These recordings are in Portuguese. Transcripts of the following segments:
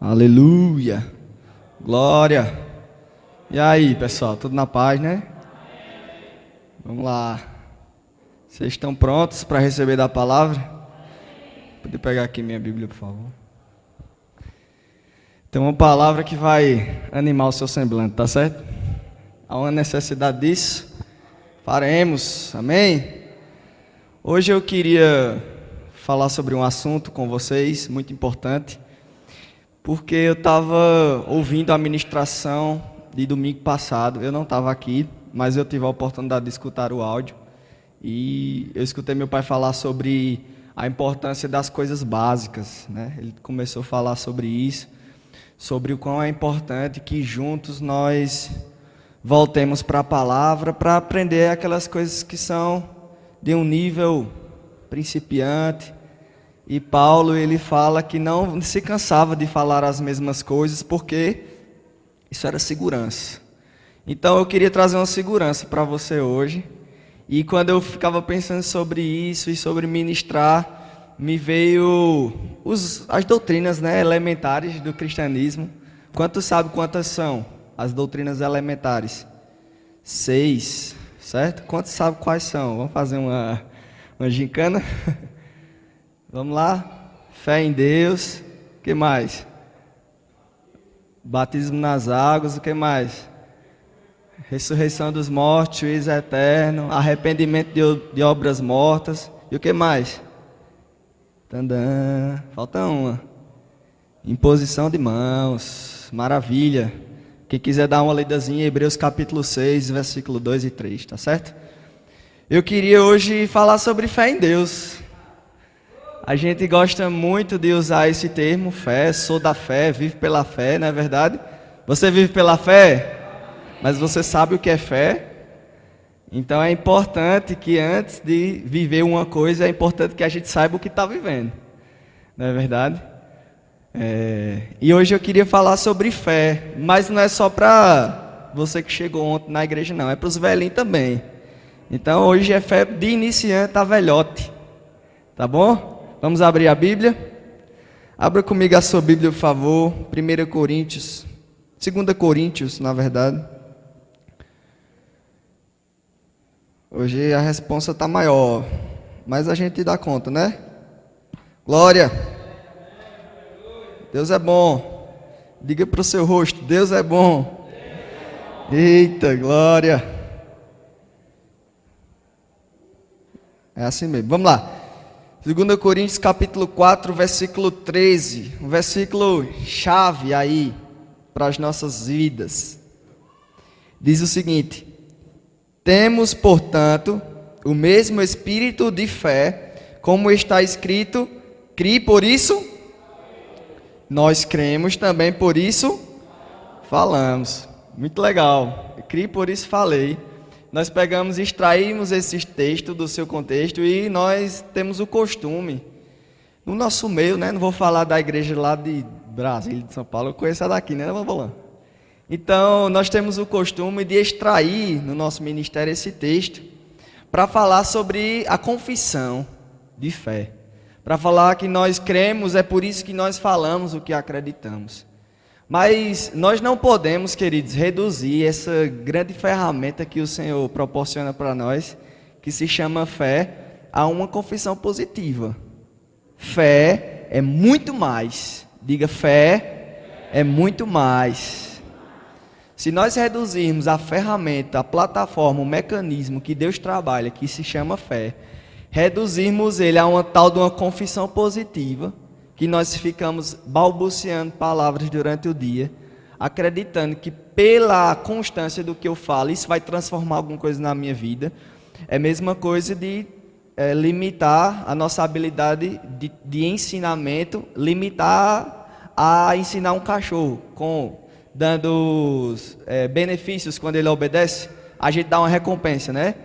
Aleluia. Glória. E aí, pessoal, tudo na paz, né? Vamos lá. Vocês estão prontos para receber da palavra? Pode pegar aqui minha Bíblia, por favor. Tem uma palavra que vai animar o seu semblante, tá certo? Há uma necessidade disso? Faremos, amém? Hoje eu queria falar sobre um assunto com vocês, muito importante, porque eu estava ouvindo a ministração de domingo passado. Eu não estava aqui, mas eu tive a oportunidade de escutar o áudio, e eu escutei meu pai falar sobre a importância das coisas básicas, né? Ele começou a falar sobre isso, sobre o quão é importante que juntos nós voltemos para a palavra para aprender aquelas coisas que são de um nível principiante. E Paulo, ele fala que não se cansava de falar as mesmas coisas, porque isso era segurança. Então eu queria trazer uma segurança para você hoje. E quando eu ficava pensando sobre isso e sobre ministrar, me veio as doutrinas, né, elementares do cristianismo. Quantos sabem quantas são as doutrinas elementares? 6, certo? Quantos sabem quais são? Vamos fazer uma gincana? Vamos lá? Fé em Deus. O que mais? Batismo nas águas. O que mais? Ressurreição dos mortos, juízo eterno, arrependimento de obras mortas. E o que mais? Tandã. Falta uma. Imposição de mãos. Maravilha. Quem quiser dar uma lidazinha, Hebreus capítulo 6, versículo 2 e 3, tá certo? Eu queria hoje falar sobre fé em Deus. A gente gosta muito de usar esse termo, fé, sou da fé, vivo pela fé, não é verdade? Você vive pela fé? Mas você sabe o que é fé? Então é importante que antes de viver uma coisa, é importante que a gente saiba o que está vivendo, não é verdade? E hoje eu queria falar sobre fé, mas não é só para você que chegou ontem na igreja, não, é para os velhinhos também. Então hoje é fé de iniciante a velhote, tá bom? Vamos abrir a Bíblia? Abra comigo a sua Bíblia, por favor. 1 Coríntios, 2 Coríntios, na verdade. Hoje a responsa está maior, mas a gente dá conta, né? Glória! Deus é bom. Diga para o seu rosto, Deus é bom. Eita, glória! É assim mesmo, vamos lá. 2 Coríntios capítulo 4, versículo 13, um versículo chave aí para as nossas vidas. Diz o seguinte: temos, portanto, o mesmo espírito de fé, como está escrito, crie por isso, nós cremos também por isso, falamos. Muito legal, crie por isso, falei. Nós pegamos e extraímos esse texto do seu contexto e nós temos o costume, no nosso meio, né? Não vou falar da igreja lá de Brasília, de São Paulo, eu conheço a daqui, né? Vamos lá. Então, nós temos o costume de extrair no nosso ministério esse texto para falar sobre a confissão de fé. Para falar que nós cremos, é por isso que nós falamos o que acreditamos. Mas nós não podemos, queridos, reduzir essa grande ferramenta que o Senhor proporciona para nós, que se chama fé, a uma confissão positiva. Fé é muito mais. Diga, fé é muito mais. Se nós reduzirmos a ferramenta, a plataforma, o mecanismo que Deus trabalha, que se chama fé, reduzirmos ele a uma tal de uma confissão positiva, que nós ficamos balbuciando palavras durante o dia, acreditando que pela constância do que eu falo, isso vai transformar alguma coisa na minha vida. É a mesma coisa de limitar a nossa habilidade de ensinamento, limitar a ensinar um cachorro, dando benefícios quando ele obedece, a gente dá uma recompensa, né?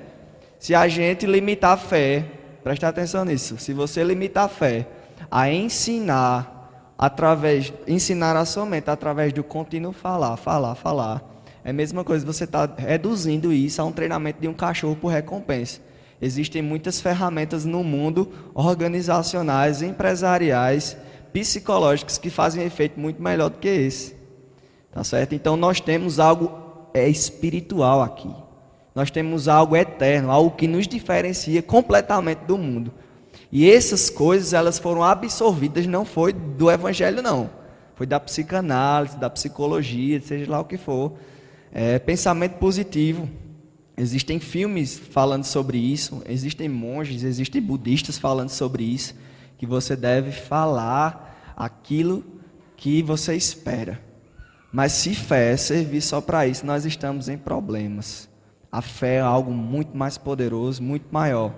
Se a gente limitar a fé, presta atenção nisso, se você limitar a fé a ensinar somente através do contínuo falar, é a mesma coisa, você está reduzindo isso a um treinamento de um cachorro por recompensa. Existem muitas ferramentas no mundo, organizacionais, empresariais, psicológicos que fazem efeito muito melhor do que esse. Tá certo? Então nós temos algo espiritual aqui. Nós temos algo eterno, algo que nos diferencia completamente do mundo. E essas coisas, elas foram absorvidas, não foi do evangelho não. Foi da psicanálise, da psicologia, seja lá o que for. Pensamento positivo. Existem filmes falando sobre isso, existem monges, existem budistas falando sobre isso, que você deve falar aquilo que você espera. Mas se fé servir só para isso, nós estamos em problemas. A fé é algo muito mais poderoso, muito maior.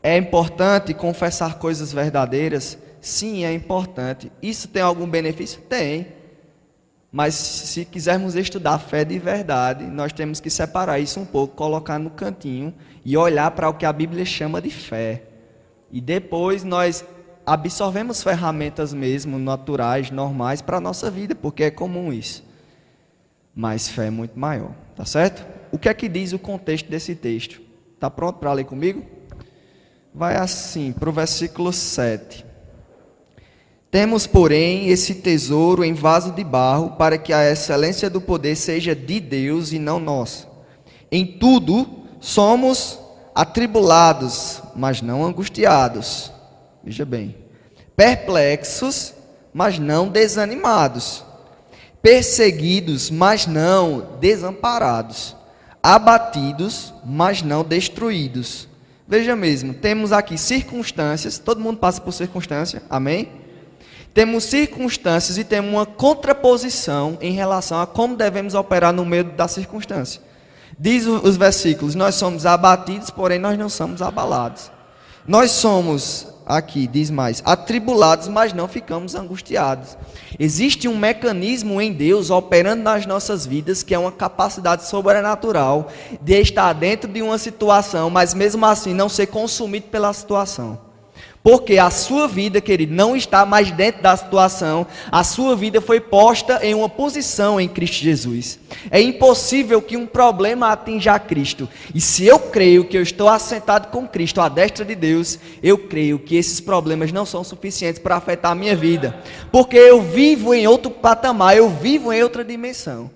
É importante confessar coisas verdadeiras? Sim, é importante. Isso tem algum benefício? Tem. Mas se quisermos estudar a fé de verdade, nós temos que separar isso um pouco, colocar no cantinho e olhar para o que a Bíblia chama de fé. E depois nós absorvemos ferramentas mesmo, naturais, normais, para a nossa vida, porque é comum isso. Mas fé é muito maior, tá certo? O que é que diz o contexto desse texto? Está pronto para ler comigo? Vai assim, para o versículo 7. Temos, porém, esse tesouro em vaso de barro, para que a excelência do poder seja de Deus e não nossa. Em tudo somos atribulados, mas não angustiados. Veja bem. Perplexos, mas não desanimados. Perseguidos, mas não desamparados. Abatidos, mas não destruídos. Veja mesmo, temos aqui circunstâncias, todo mundo passa por circunstância, amém? Temos circunstâncias e temos uma contraposição em relação a como devemos operar no meio da circunstância. Diz os versículos, nós somos abatidos, porém nós não somos abalados. Nós somos, aqui diz mais, atribulados, mas não ficamos angustiados. Existe um mecanismo em Deus operando nas nossas vidas, que é uma capacidade sobrenatural de estar dentro de uma situação, mas mesmo assim não ser consumido pela situação. Porque a sua vida, querido, não está mais dentro da situação. A sua vida foi posta em uma posição em Cristo Jesus. É impossível que um problema atinja a Cristo. E se eu creio que eu estou assentado com Cristo à destra de Deus, eu creio que esses problemas não são suficientes para afetar a minha vida. Porque eu vivo em outro patamar, eu vivo em outra dimensão.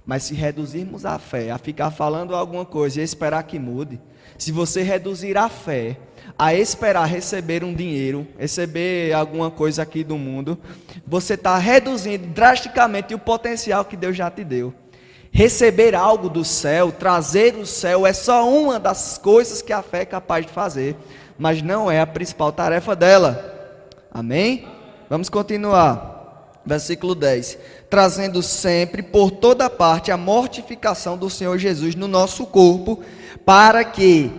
Mas se reduzirmos a fé a ficar falando alguma coisa e esperar que mude, se você reduzir a fé a esperar receber um dinheiro, receber alguma coisa aqui do mundo, você está reduzindo drasticamente o potencial que Deus já te deu. Receber algo do céu, trazer o céu, é só uma das coisas que a fé é capaz de fazer, mas não é a principal tarefa dela. Amém? Vamos continuar. Versículo 10. Trazendo sempre por toda parte a mortificação do Senhor Jesus no nosso corpo, para que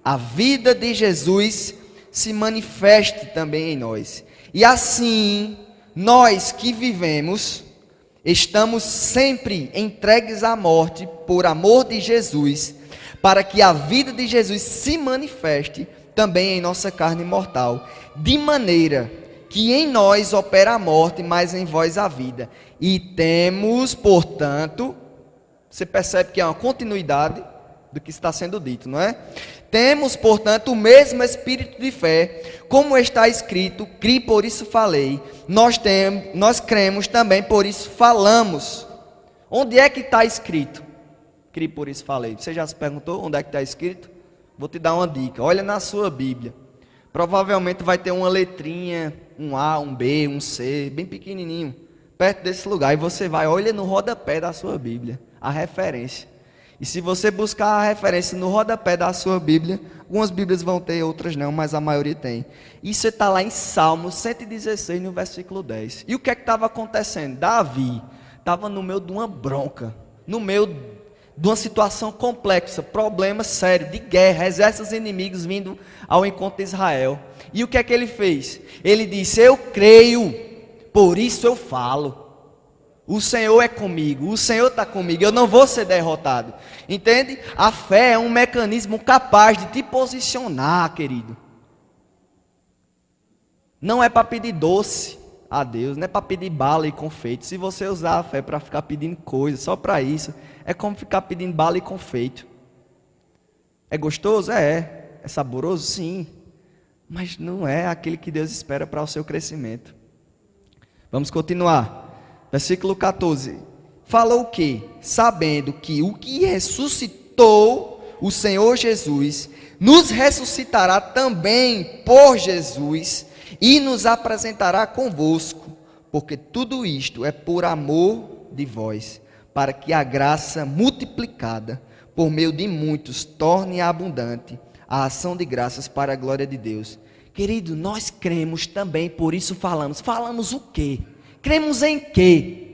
a vida de Jesus se manifeste também em nós. E assim, nós que vivemos, estamos sempre entregues à morte por amor de Jesus, para que a vida de Jesus se manifeste também em nossa carne mortal, de maneira que em nós opera a morte, mas em vós a vida. E temos, portanto, você percebe que é uma continuidade do que está sendo dito, não é? Temos, portanto, o mesmo espírito de fé, como está escrito, criei, por isso falei. Nós cremos também, por isso falamos. Onde é que está escrito? Criei, por isso falei. Você já se perguntou onde é que está escrito? Vou te dar uma dica. Olha na sua Bíblia. Provavelmente vai ter uma letrinha, um A, um B, um C, bem pequenininho, perto desse lugar. E você vai, olha no rodapé da sua Bíblia, a referência. E se você buscar a referência no rodapé da sua Bíblia, algumas Bíblias vão ter, outras não, mas a maioria tem. Isso está lá em Salmo 116, no versículo 10. E o que é que estava acontecendo? Davi estava no meio de uma bronca, no meio de uma situação complexa, problema sério, de guerra, exércitos inimigos vindo ao encontro de Israel. E o que é que ele fez? Ele disse, eu creio, por isso eu falo. O Senhor é comigo, o Senhor está comigo, eu não vou ser derrotado. Entende? A fé é um mecanismo capaz de te posicionar, querido. Não é para pedir doce a Deus, não é para pedir bala e confeito. Se você usar a fé para ficar pedindo coisa, só para isso, é como ficar pedindo bala e confeito. É gostoso? É. É saboroso? Sim. Mas não é aquele que Deus espera para o seu crescimento. Vamos continuar. Versículo 14. Falou o quê? Sabendo que o que ressuscitou o Senhor Jesus, nos ressuscitará também por Jesus e nos apresentará convosco, porque tudo isto é por amor de vós, para que a graça multiplicada por meio de muitos torne abundante a ação de graças para a glória de Deus. Querido, nós cremos também, por isso falamos. Falamos o quê? Cremos em quê?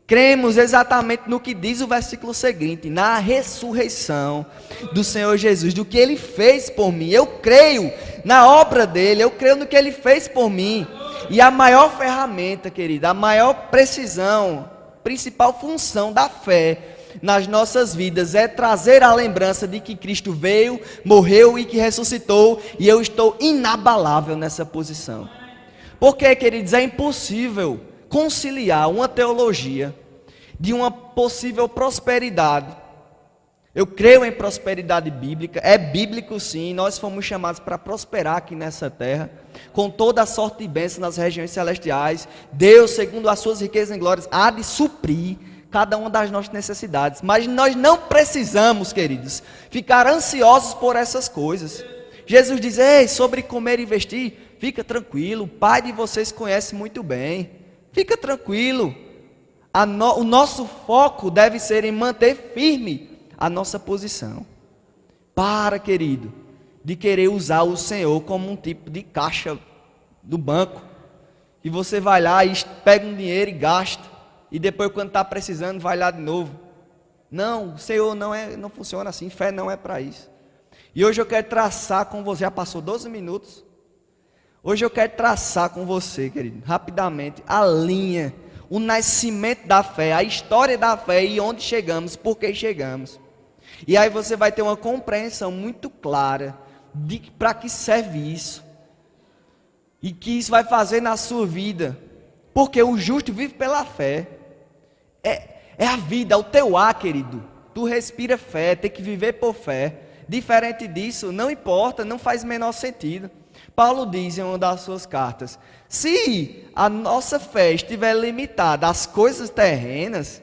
Cremos exatamente no que diz o versículo seguinte, na ressurreição do Senhor Jesus, do que Ele fez por mim. Eu creio na obra dEle, eu creio no que Ele fez por mim. E a maior ferramenta, querida, a maior precisão, principal função da fé nas nossas vidas é trazer a lembrança de que Cristo veio, morreu e que ressuscitou, e eu estou inabalável nessa posição. Porque, queridos, é impossível conciliar uma teologia de uma possível prosperidade. Eu creio em prosperidade bíblica, é bíblico sim, nós fomos chamados para prosperar aqui nessa terra, com toda a sorte de bênçãos nas regiões celestiais. Deus, segundo as suas riquezas em glórias, há de suprir cada uma das nossas necessidades, mas nós não precisamos, queridos, ficar ansiosos por essas coisas. Jesus diz: ei, sobre comer e vestir, fica tranquilo, o Pai de vocês conhece muito bem, fica tranquilo. O nosso foco deve ser em manter firme a nossa posição. Para, querido, de querer usar o Senhor como um tipo de caixa do banco, e você vai lá e pega um dinheiro e gasta, e depois quando está precisando vai lá de novo. Não, o Senhor não funciona assim, fé não é para isso. E hoje eu quero traçar com você, já passou 12 minutos, hoje eu quero traçar com você, querido, rapidamente, a linha, o nascimento da fé, a história da fé e onde chegamos, por que chegamos. E aí você vai ter uma compreensão muito clara de para que serve isso, e que isso vai fazer na sua vida, porque o justo vive pela fé. É a vida, é o teu ar, querido. Tu respira fé, tem que viver por fé. Diferente disso, não importa, não faz o menor sentido. Paulo diz em uma das suas cartas: se a nossa fé estiver limitada às coisas terrenas,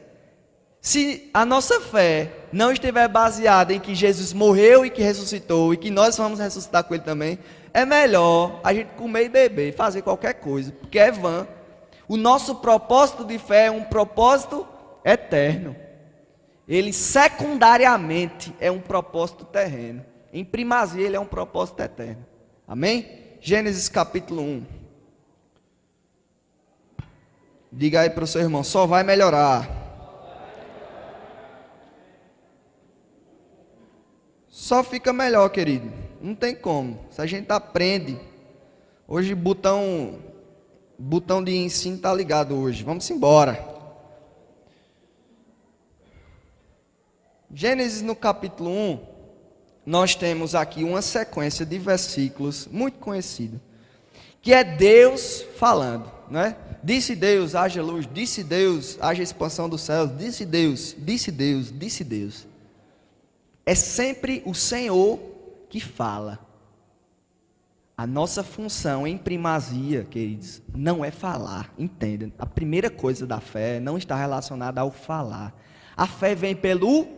se a nossa fé não estiver baseada em que Jesus morreu e que ressuscitou, e que nós vamos ressuscitar com Ele também, é melhor a gente comer e beber, fazer qualquer coisa, porque é vã. O nosso propósito de fé é um propósito eterno. Ele secundariamente é um propósito terreno. Em primazia ele é um propósito eterno. Amém? Gênesis capítulo 1. Diga aí para o seu irmão, só vai melhorar. Só fica melhor, querido. Não tem como. Se a gente aprende. Hoje botão de ensino está ligado hoje. Vamos embora. Gênesis no capítulo 1, nós temos aqui uma sequência de versículos muito conhecida, que é Deus falando, né? Disse Deus, haja luz, disse Deus, haja expansão dos céus, disse Deus, disse Deus, disse Deus. É sempre o Senhor que fala. A nossa função em primazia, queridos, não é falar, entendem? A primeira coisa da fé não está relacionada ao falar. A fé vem pelo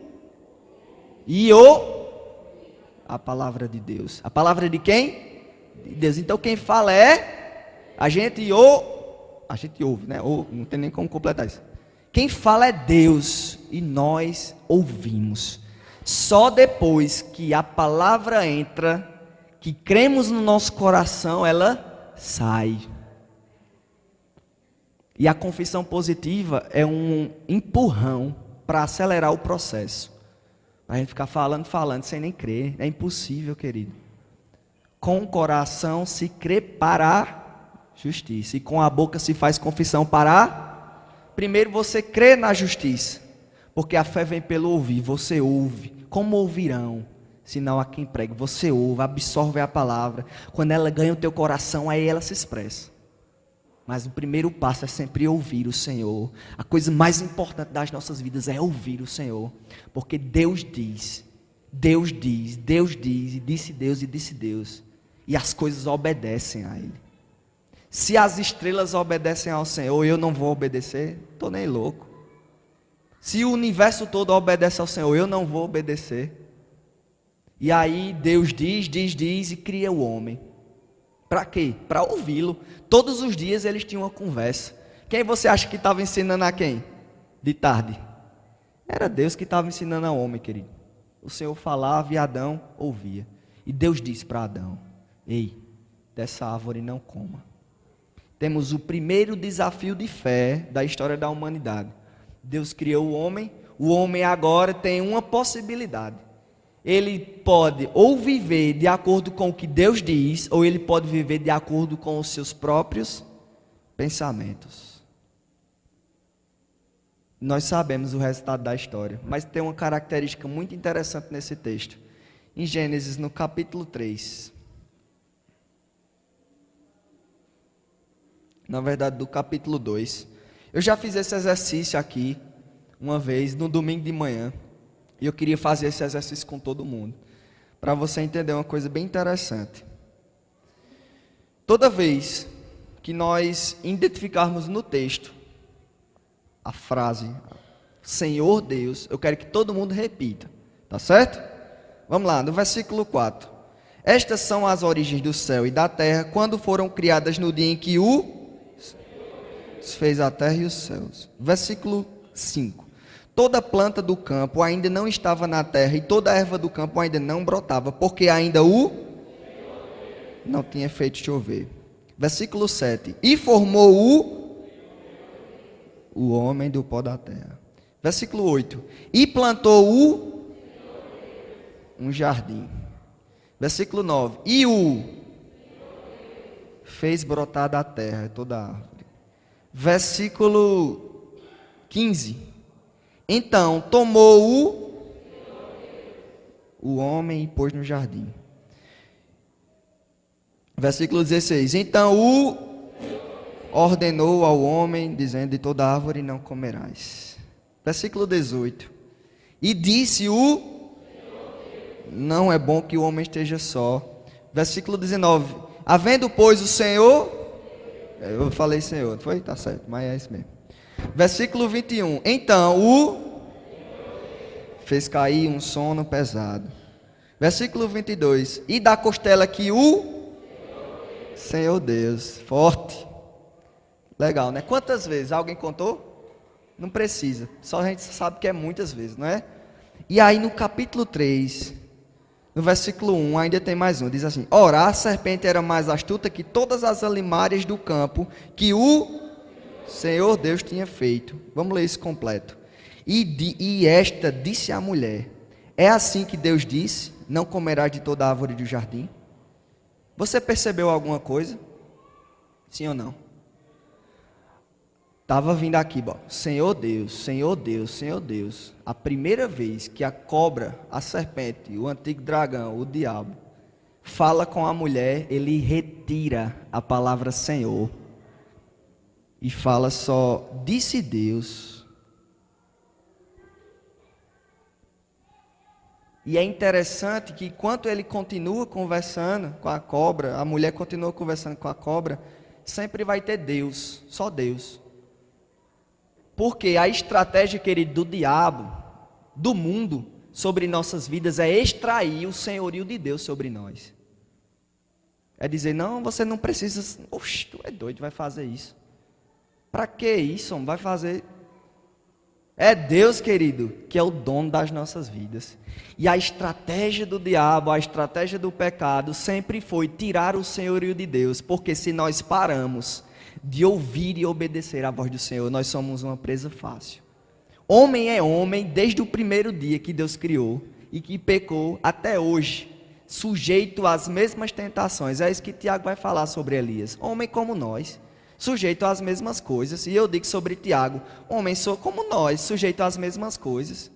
a palavra de Deus. A palavra de quem? De Deus. Então quem fala é a gente ouve, né? Não tem nem como completar isso. Quem fala é Deus e nós ouvimos. Só depois que a palavra entra, que cremos no nosso coração, ela sai. E a confissão positiva é um empurrão para acelerar o processo. A gente ficar falando, sem nem crer. É impossível, querido. Com o coração se crê para a justiça. E com a boca se faz confissão para... Primeiro você crê na justiça. Porque a fé vem pelo ouvir. Você ouve. Como ouvirão? Senão a quem prega. Você ouve, absorve a palavra. Quando ela ganha o teu coração, aí ela se expressa. Mas o primeiro passo é sempre ouvir o Senhor. A coisa mais importante das nossas vidas é ouvir o Senhor. Porque Deus diz, e disse Deus, e as coisas obedecem a Ele. Se as estrelas obedecem ao Senhor, eu não vou obedecer? Estou nem louco. Se o universo todo obedece ao Senhor, eu não vou obedecer. E aí Deus diz e cria o homem. Para quê? Para ouvi-lo. Todos os dias eles tinham uma conversa. Quem você acha que estava ensinando a quem? De tarde. Era Deus que estava ensinando ao homem, querido. O Senhor falava e Adão ouvia. E Deus disse para Adão: ei, dessa árvore não coma. Temos o primeiro desafio de fé da história da humanidade. Deus criou o homem agora tem uma possibilidade. Ele pode ou viver de acordo com o que Deus diz, ou ele pode viver de acordo com os seus próprios pensamentos. Nós sabemos o resultado da história, mas tem uma característica muito interessante nesse texto. Em Gênesis, no capítulo 3. Na verdade, do capítulo 2. Eu já fiz esse exercício aqui, uma vez, no domingo de manhã. E eu queria fazer esse exercício com todo mundo, para você entender uma coisa bem interessante. Toda vez que nós identificarmos no texto a frase Senhor Deus, eu quero que todo mundo repita, tá certo? Vamos lá, no versículo 4. Estas são as origens do céu e da terra, quando foram criadas no dia em que o fez a terra e os céus. Versículo 5. Toda planta do campo ainda não estava na terra, e toda erva do campo ainda não brotava, porque ainda não tinha feito chover. Versículo 7. E formou o homem do pó da terra. Versículo 8. E plantou um jardim. Versículo 9. E fez brotar da terra toda a árvore. Versículo 15. Então tomou o homem e pôs no jardim. Versículo 16. Então ordenou ao homem, dizendo: de toda árvore não comerás. Versículo 18. E disse não é bom que o homem esteja só. Versículo 19. Havendo, pois, o Senhor... Eu falei Senhor, foi? Tá certo, mas é isso mesmo. Versículo 21. Então fez cair um sono pesado. Versículo 22. E da costela que Senhor Deus, forte. Legal, né? Quantas vezes? Alguém contou? Não precisa. Só a gente sabe que é muitas vezes, não é? E aí no capítulo 3, no versículo 1, ainda tem mais um. Diz assim: ora, a serpente era mais astuta que todas as alimárias do campo que o Senhor Deus tinha feito. Vamos ler isso completo. E esta disse à mulher: é assim que Deus disse: não comerás de toda árvore do jardim? Você percebeu alguma coisa? Sim ou não? Estava vindo aqui, Senhor Deus, Senhor Deus, Senhor Deus. A primeira vez que a cobra, a serpente, o antigo dragão, o diabo, fala com a mulher, ele retira a palavra Senhor e fala só: disse Deus. E é interessante que enquanto ele continua conversando com a cobra, a mulher continua conversando com a cobra, sempre vai ter Deus, só Deus. Porque a estratégia, querido, do diabo, do mundo, sobre nossas vidas é extrair o senhorio de Deus sobre nós. É dizer: não, você não precisa, oxe, tu é doido, vai fazer isso. Para que isso, vai fazer? É Deus, querido, que é o dono das nossas vidas. E a estratégia do diabo, a estratégia do pecado sempre foi tirar o senhorio de Deus. Porque se nós paramos de ouvir e obedecer a voz do Senhor, nós somos uma presa fácil. Homem é homem desde o primeiro dia que Deus criou e que pecou até hoje, sujeito às mesmas tentações. É isso que Tiago vai falar sobre Elias. Homem como nós, sujeito às mesmas coisas. E eu digo sobre Tiago: homem sou como nós, sujeito às mesmas coisas.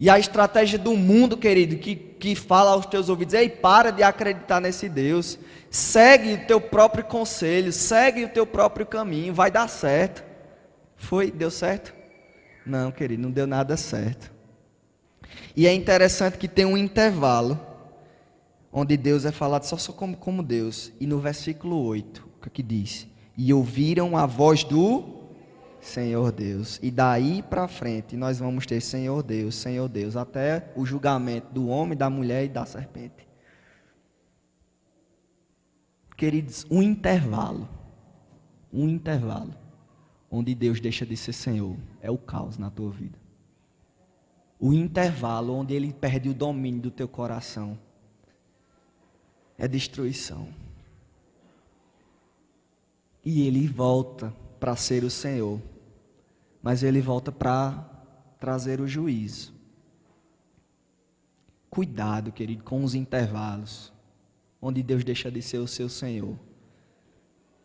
E a estratégia do mundo, querido, que fala aos teus ouvidos: ei, para de acreditar nesse Deus, segue o teu próprio conselho, segue o teu próprio caminho, vai dar certo. Deu certo? Não, querido, não deu nada certo. E é interessante que tem um intervalo. onde Deus é falado só como Deus. E no versículo 8, o que diz? E ouviram a voz do Senhor Deus. E daí para frente nós vamos ter Senhor Deus, até o julgamento do homem, da mulher e da serpente. Queridos, um intervalo onde Deus deixa de ser Senhor, é o caos na tua vida. O intervalo onde Ele perde o domínio do teu coração, é destruição. E Ele volta para ser o Senhor, mas Ele volta para trazer o juízo. Cuidado, querido, com os intervalos, onde Deus deixa de ser o seu Senhor.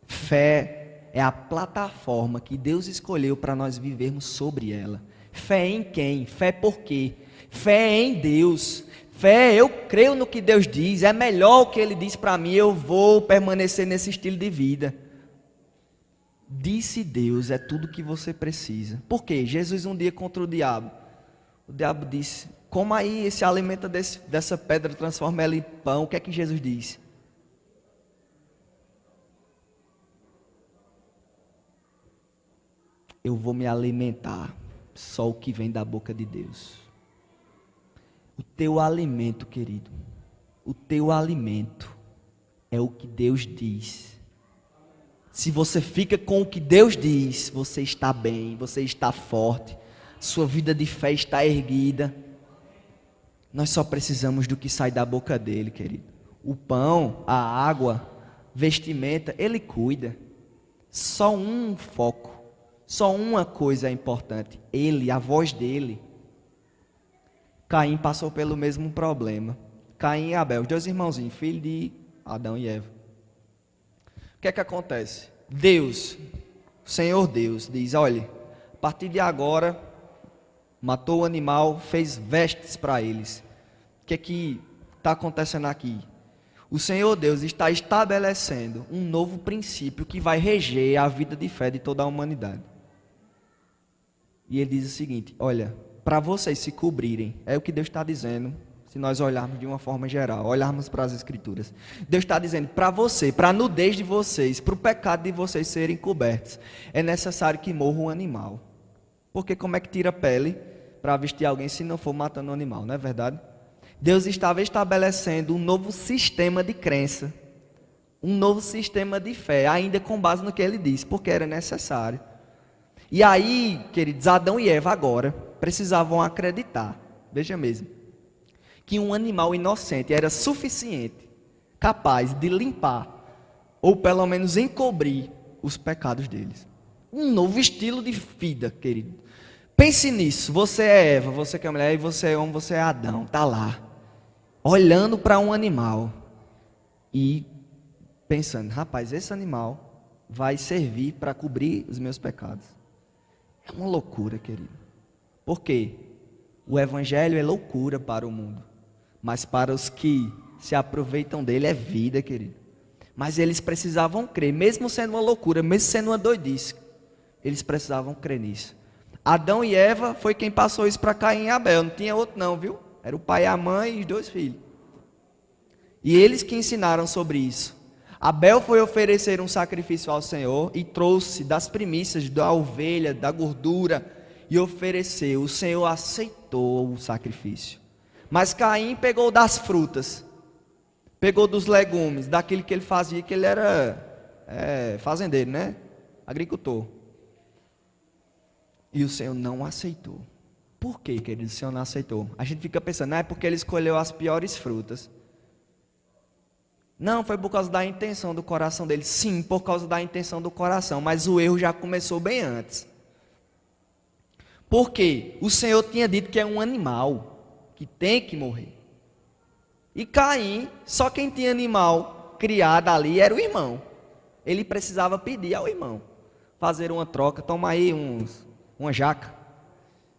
Fé é a plataforma que Deus escolheu para nós vivermos sobre ela. Fé em quem? Fé por quê? Fé em Deus. Fé, eu creio no que Deus diz, é melhor o que Ele diz para mim, eu vou permanecer nesse estilo de vida. Disse Deus, é tudo que você precisa. Por quê? Jesus um dia contra o diabo disse, como aí se alimenta dessa pedra, transforma ela em pão. O que é que Jesus disse? Eu vou me alimentar só o que vem da boca de Deus. O teu alimento, querido, o teu alimento é o que Deus diz. Se você fica com o que Deus diz, você está bem, você está forte, sua vida de fé está erguida. Nós só precisamos do que sai da boca dele, querido. O pão, a água, vestimenta, ele cuida. Só um foco, só uma coisa é importante, ele, a voz dele. Caim passou pelo mesmo problema. Caim e Abel, os dois irmãozinhos, filho de Adão e Eva. O que é que acontece? Deus, o Senhor Deus, diz, olha, a partir de agora, matou o animal, fez vestes para eles. O que é que está acontecendo aqui? O Senhor Deus está estabelecendo um novo princípio que vai reger a vida de fé de toda a humanidade. E ele diz o seguinte, olha, para vocês se cobrirem, é o que Deus está dizendo, se nós olharmos de uma forma geral, olharmos para as Escrituras. Deus está dizendo, para você, para a nudez de vocês, para o pecado de vocês serem cobertos, é necessário que morra um animal. Porque como é que tira pele para vestir alguém se não for matando um animal, não é verdade? Deus estava estabelecendo um novo sistema de crença, um novo sistema de fé, ainda com base no que ele disse, porque era necessário. E aí, queridos, Adão e Eva agora precisavam acreditar, veja mesmo, que um animal inocente era suficiente, capaz de limpar, ou pelo menos encobrir os pecados deles. Um novo estilo de vida, querido. Pense nisso, você é Eva, você que é mulher, e você é homem, você é Adão, está lá, olhando para um animal e pensando, rapaz, esse animal vai servir para cobrir os meus pecados. É uma loucura, querido. Por quê? O evangelho é loucura para o mundo, mas para os que se aproveitam dele é vida, querido. Mas eles precisavam crer, mesmo sendo uma loucura, mesmo sendo uma doidice, eles precisavam crer nisso. Adão e Eva foi quem passou isso para Caim e Abel, não tinha outro não, viu? Era o pai, a mãe e os dois filhos. E eles que ensinaram sobre isso. Abel foi oferecer um sacrifício ao Senhor e trouxe das primícias da ovelha, da gordura, e ofereceu. O Senhor aceitou o sacrifício. Mas Caim pegou das frutas, pegou dos legumes, daquilo que ele fazia, que ele era fazendeiro, né? Agricultor. E o Senhor não aceitou. Por que, querido, o Senhor não aceitou? A gente fica pensando, é porque ele escolheu as piores frutas. Não, foi por causa da intenção do coração dele. Sim, por causa da intenção do coração, mas o erro já começou bem antes. Por quê? O Senhor tinha dito que é um animal, que tem que morrer. E Caim, só quem tinha animal criado ali era o irmão. Ele precisava pedir ao irmão, fazer uma troca, toma aí uma jaca,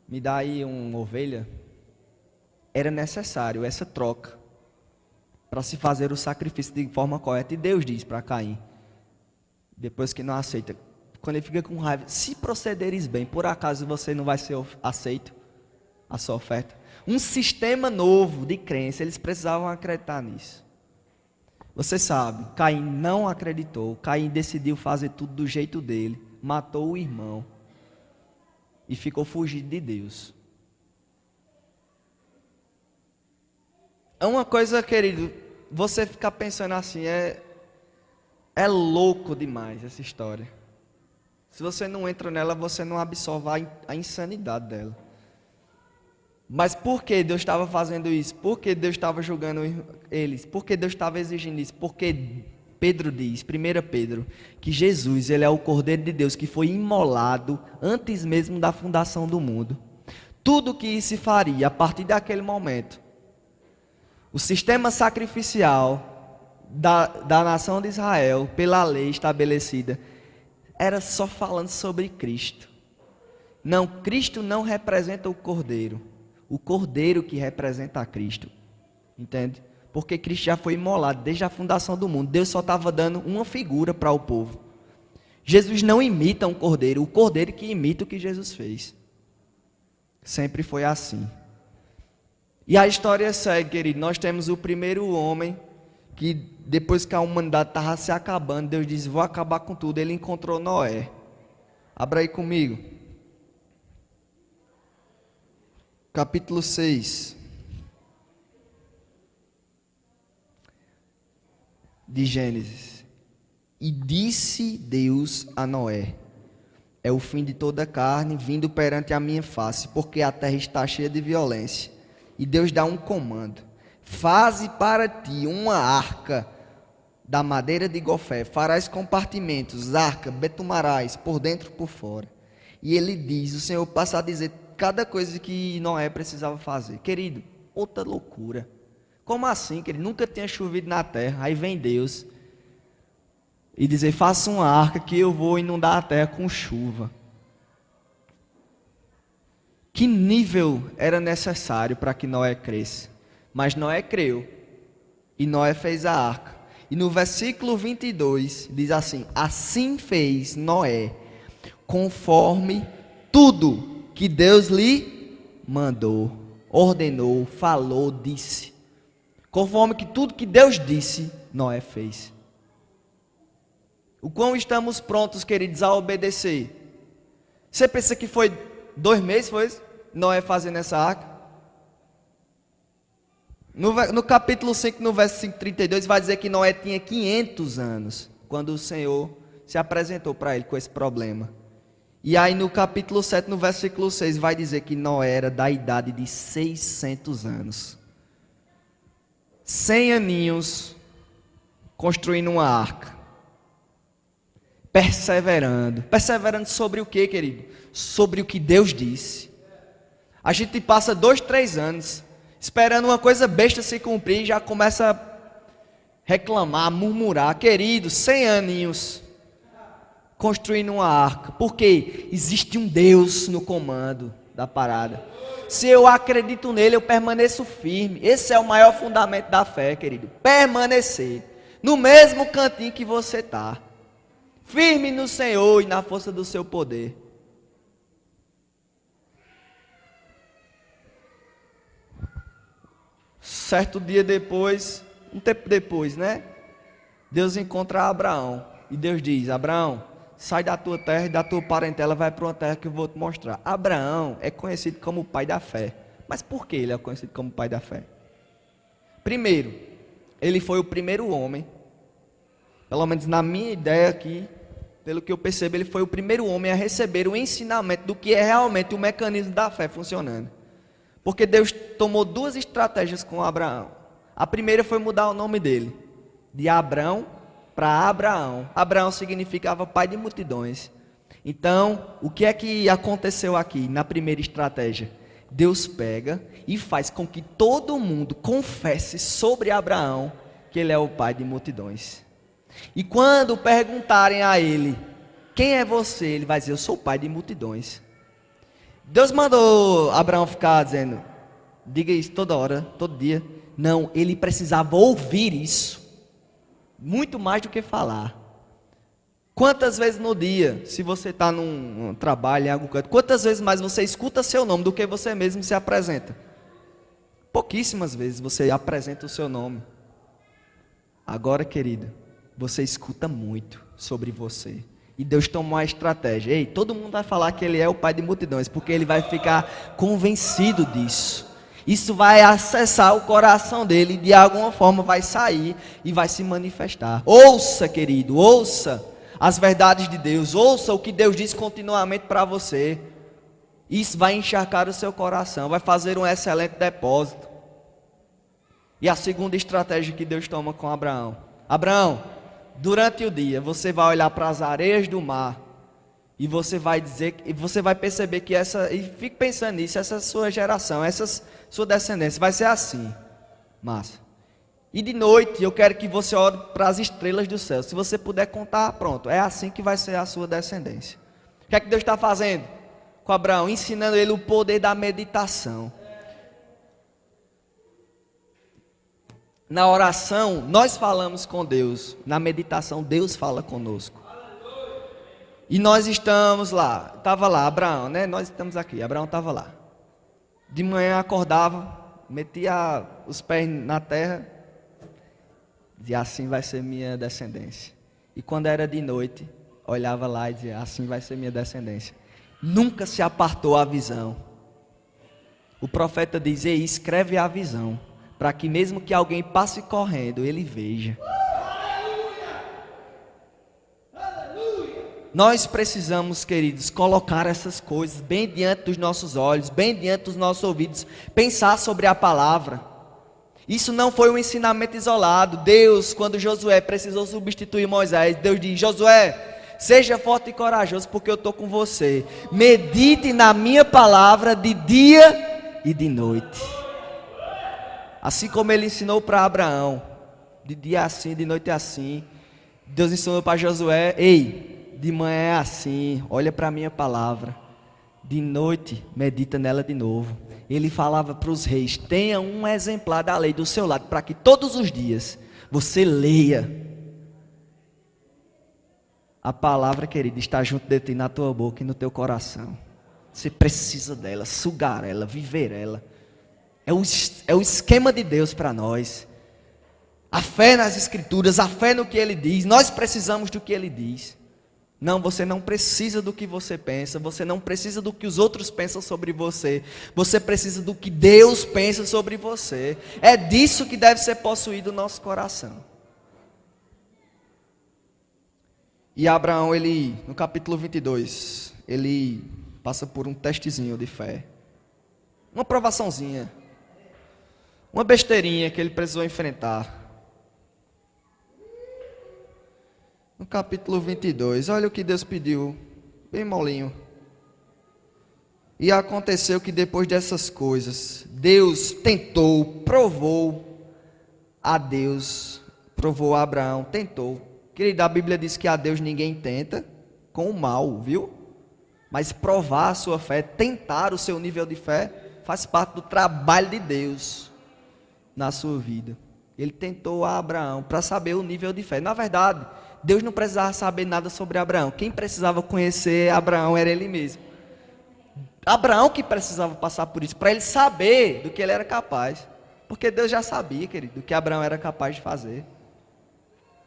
me dá aí uma ovelha. Era necessário essa troca para se fazer o sacrifício de forma correta. E Deus diz para Caim, depois que não aceita, quando ele fica com raiva, se procederes bem, por acaso você não vai ser aceito a sua oferta? Um sistema novo de crença, eles precisavam acreditar nisso. Você sabe, Caim não acreditou. Caim decidiu fazer tudo do jeito dele. Matou o irmão. E ficou fugindo de Deus. É uma coisa, querido, você ficar pensando assim, é louco demais essa história. Se você não entra nela, você não absorve a insanidade dela. Mas por que Deus estava fazendo isso? Por que Deus estava julgando eles? Por que Deus estava exigindo isso? Porque Pedro diz, 1 Pedro, que Jesus, ele é o Cordeiro de Deus que foi imolado antes mesmo da fundação do mundo. Tudo que se faria a partir daquele momento, o sistema sacrificial da nação de Israel, pela lei estabelecida, era só falando sobre Cristo. Não, Cristo não representa o Cordeiro que representa a Cristo. Entende? Porque Cristo já foi imolado desde a fundação do mundo. Deus só estava dando uma figura para o povo. Jesus não imita um cordeiro, o cordeiro que imita o que Jesus fez. Sempre foi assim. E a história segue, querido. Nós temos o primeiro homem que, depois que a humanidade estava se acabando, Deus disse, vou acabar com tudo. Ele encontrou Noé. Abra aí comigo. Capítulo 6. De Gênesis. E disse Deus a Noé, é o fim de toda a carne vindo perante a minha face, porque a terra está cheia de violência. E Deus dá um comando, faze para ti uma arca da madeira de gofé, farás compartimentos, arca, betumarás, por dentro e por fora. E ele diz, o Senhor passa a dizer cada coisa que Noé precisava fazer. Querido, outra loucura. Como assim, querido? Nunca tinha chovido na terra. Aí vem Deus e dizer, faça uma arca que eu vou inundar a terra com chuva. Que nível era necessário para que Noé cresça? Mas Noé creu. E Noé fez a arca. E no versículo 22 diz assim, assim fez Noé, conforme tudo que Deus lhe mandou, ordenou, falou, disse. Conforme que tudo que Deus disse, Noé fez. O quão estamos prontos, queridos, a obedecer? Você pensa que foi 2 meses, foi isso? Noé fazendo essa arca? No capítulo 5, no verso 32, vai dizer que Noé tinha 500 anos, quando o Senhor se apresentou para ele com esse problema. E aí no capítulo 7, no versículo 6, vai dizer que Noé era da idade de 600 anos. 100 aninhos, construindo uma arca. Perseverando sobre o que, querido? Sobre o que Deus disse. A gente passa 2, 3 anos esperando uma coisa besta se cumprir e já começa a reclamar, a murmurar. Querido, 100 aninhos construindo uma arca. Porque existe um Deus no comando da parada. Se eu acredito nele, eu permaneço firme. Esse é o maior fundamento da fé, querido. Permanecer no mesmo cantinho que você está. Firme no Senhor e na força do seu poder. Certo dia depois, um tempo depois, né? Deus encontra Abraão. E Deus diz, Abraão, sai da tua terra e da tua parentela, vai para uma terra que eu vou te mostrar. Abraão é conhecido como o pai da fé. Mas por que ele é conhecido como o pai da fé? Primeiro, ele foi o primeiro homem, pelo menos na minha ideia aqui, pelo que eu percebo, ele foi o primeiro homem a receber o ensinamento do que é realmente o mecanismo da fé funcionando. Porque Deus tomou 2 estratégias com Abraão. A primeira foi mudar o nome dele, de Abrão para Abraão. Abraão significava pai de multidões. Então, o que é que aconteceu aqui na primeira estratégia? Deus pega e faz com que todo mundo confesse sobre Abraão que ele é o pai de multidões. E quando perguntarem a ele, quem é você? Ele vai dizer, eu sou o pai de multidões. Deus mandou Abraão ficar dizendo, diga isso toda hora, todo dia. Não, ele precisava ouvir isso. Muito mais do que falar. Quantas vezes no dia, se você está num trabalho, em algum canto, quantas vezes mais você escuta seu nome do que você mesmo se apresenta? Pouquíssimas vezes você apresenta o seu nome. Agora, querido, você escuta muito sobre você. E Deus tomou uma estratégia. Ei, todo mundo vai falar que Ele é o Pai de multidões, porque Ele vai ficar convencido disso. Isso vai acessar o coração dele e de alguma forma vai sair e vai se manifestar. Ouça, querido, ouça as verdades de Deus. Ouça o que Deus diz continuamente para você. Isso vai encharcar o seu coração, vai fazer um excelente depósito. E a segunda estratégia que Deus toma com Abraão. Abraão, durante o dia, você vai olhar para as areias do mar e você vai dizer, e você vai perceber que e fique pensando nisso, essa sua geração, essa sua descendência vai ser assim. Massa. E de noite, eu quero que você olhe para as estrelas do céu. Se você puder contar, pronto, é assim que vai ser a sua descendência. O que é que Deus está fazendo com Abraão? Ensinando ele o poder da meditação. Na oração, nós falamos com Deus. Na meditação, Deus fala conosco. E nós estamos lá. Estava lá, Abraão, né? Nós estamos aqui. Abraão estava lá. De manhã acordava, metia os pés na terra. Dizia, assim vai ser minha descendência. E quando era de noite, olhava lá e dizia, assim vai ser minha descendência. Nunca se apartou a visão. O profeta diz, ei, escreve a visão, para que mesmo que alguém passe correndo, ele veja. Nós precisamos, queridos, colocar essas coisas bem diante dos nossos olhos, bem diante dos nossos ouvidos, pensar sobre a palavra. Isso não foi um ensinamento isolado. Deus, quando Josué precisou substituir Moisés, Deus diz, Josué, seja forte e corajoso, porque eu estou com você. Medite na minha palavra de dia e de noite. Assim como ele ensinou para Abraão, de dia assim, de noite assim, Deus ensinou para Josué, ei, de manhã é assim, olha para a minha palavra, de noite medita nela de novo. Ele falava para os reis, tenha um exemplar da lei do seu lado, para que todos os dias você leia. A palavra, querida, está junto de ti, na tua boca e no teu coração. Você precisa dela, sugar ela, viver ela. É o esquema de Deus para nós. A fé nas Escrituras, a fé no que Ele diz. Nós precisamos do que Ele diz. Não, você não precisa do que você pensa. Você não precisa do que os outros pensam sobre você. Você precisa do que Deus pensa sobre você. É disso que deve ser possuído o nosso coração. E Abraão, ele, no capítulo 22, ele passa por um testezinho de fé. Uma provaçãozinha. Uma besteirinha que ele precisou enfrentar. No capítulo 22, olha o que Deus pediu, bem molinho. E aconteceu que depois dessas coisas, Deus tentou, provou a Abraão, tentou. Querida, a Bíblia diz que a Deus ninguém tenta com o mal, viu? Mas provar a sua fé, tentar o seu nível de fé, faz parte do trabalho de Deus na sua vida. Ele tentou a Abraão para saber o nível de fé. Na verdade, Deus não precisava saber nada sobre Abraão. Quem precisava conhecer Abraão era ele mesmo. Abraão que precisava passar por isso, para ele saber do que ele era capaz. Porque Deus já sabia, querido, do que Abraão era capaz de fazer.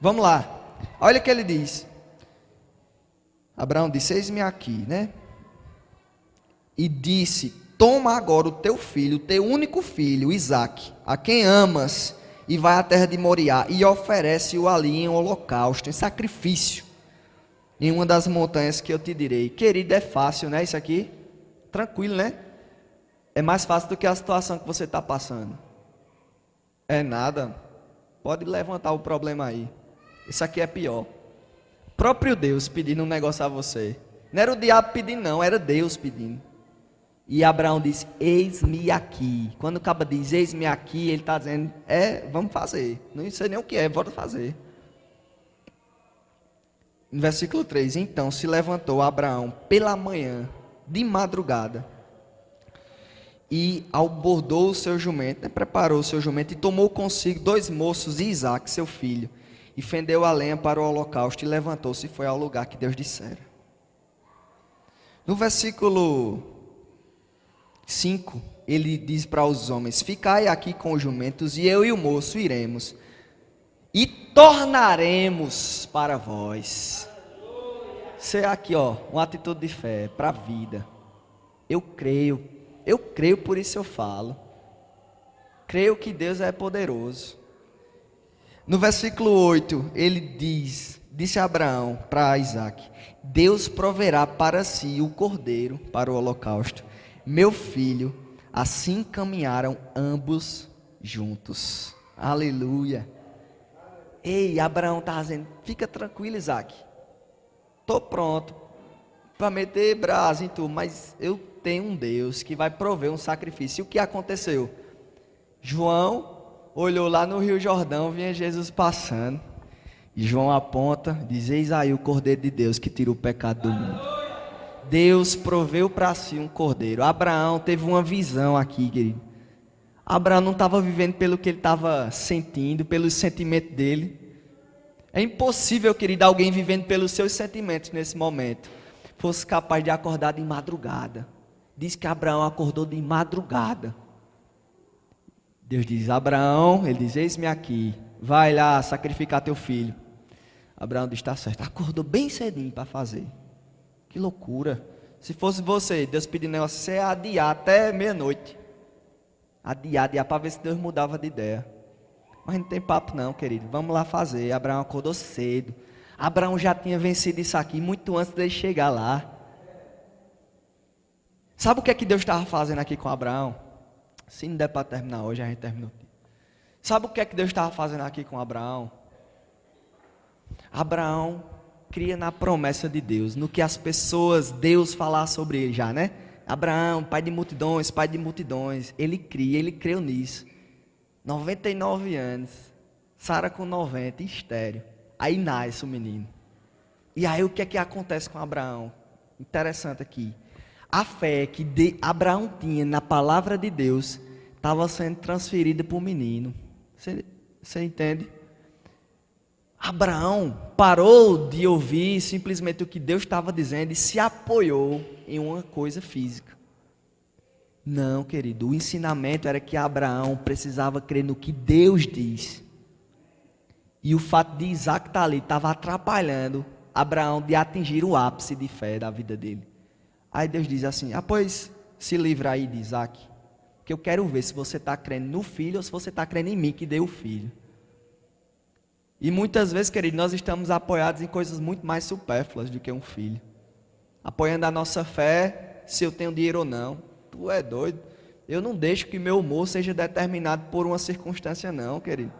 Vamos lá. Olha o que ele diz. Abraão disse, eis-me aqui, né? E disse, toma agora o teu filho, o teu único filho, Isaque, a quem amas, e vai à terra de Moriá, e oferece-o ali em holocausto, em sacrifício, em uma das montanhas que eu te direi. Querido, é fácil, né, isso aqui? Tranquilo, né? É mais fácil do que a situação que você está passando. É nada. Pode levantar o problema aí. Isso aqui é pior. Próprio Deus pedindo um negócio a você. Não era o diabo pedindo não, era Deus pedindo. E Abraão disse, eis-me aqui. Quando o cabo diz, eis-me aqui, ele está dizendo, vamos fazer. Não sei nem o que é, bora fazer. No versículo 3, então se levantou Abraão pela manhã, de madrugada, e abordou o seu jumento, preparou o seu jumento, e tomou consigo 2 moços e Isaque, seu filho, e fendeu a lenha para o holocausto, e levantou-se e foi ao lugar que Deus dissera. No versículo 5, ele diz para os homens, ficai aqui com os jumentos, e eu e o moço iremos. e tornaremos para vós. Isso é aqui, ó, uma atitude de fé para a vida. Eu creio, por isso eu falo. Creio que Deus é poderoso. No versículo 8, ele disse a Abraão para Isaac: Deus proverá para si o cordeiro para o holocausto. Meu filho, assim caminharam ambos juntos. Aleluia. Ei, Abraão está dizendo: fica tranquilo, Isaac. Estou pronto para meter brasa em tu, mas eu tenho um Deus que vai prover um sacrifício. E o que aconteceu? João olhou lá no Rio Jordão, vinha Jesus passando. E João aponta, diz: eis aí o Cordeiro de Deus que tira o pecado do mundo. Deus proveu para si um cordeiro. Abraão teve uma visão aqui, querido. Abraão não estava vivendo pelo que ele estava sentindo, pelos sentimentos dele. É impossível, querido, alguém vivendo pelos seus sentimentos nesse momento fosse capaz de acordar de madrugada. Diz que Abraão acordou de madrugada. Deus diz: Abraão, ele diz: eis-me aqui, vai lá sacrificar teu filho. Abraão diz: está certo. Acordou bem cedinho para fazer. Que loucura. Se fosse você, Deus pedindo negócio, você ia adiar até meia-noite. Adiar para ver se Deus mudava de ideia. Mas não tem papo não, querido. Vamos lá fazer. Abraão acordou cedo. Abraão já tinha vencido isso aqui muito antes dele chegar lá. Sabe o que é que Deus estava fazendo aqui com Abraão? Se não der para terminar hoje, a gente terminou. Sabe o que é que Deus estava fazendo aqui com Abraão? Abraão cria na promessa de Deus, no que as pessoas, Deus falar sobre ele já, né? Abraão, pai de multidões, pai de multidões. Ele cria, ele creu nisso. 99 anos, Sara com 90, estéril. Aí nasce o menino. E aí o que é que acontece com Abraão? Interessante aqui. A fé que Abraão tinha na palavra de Deus estava sendo transferida para o menino. Você entende? Abraão parou de ouvir simplesmente o que Deus estava dizendo e se apoiou em uma coisa física. Não, querido, o ensinamento era que Abraão precisava crer no que Deus diz. E o fato de Isaac estar ali estava atrapalhando Abraão de atingir o ápice de fé da vida dele. Aí Deus diz assim: pois se livra aí de Isaac, que eu quero ver se você está crendo no filho ou se você está crendo em mim que deu o filho. E muitas vezes, querido, nós estamos apoiados em coisas muito mais supérfluas do que um filho. Apoiando a nossa fé, se eu tenho dinheiro ou não. Tu é doido? Eu não deixo que meu humor seja determinado por uma circunstância não, querido.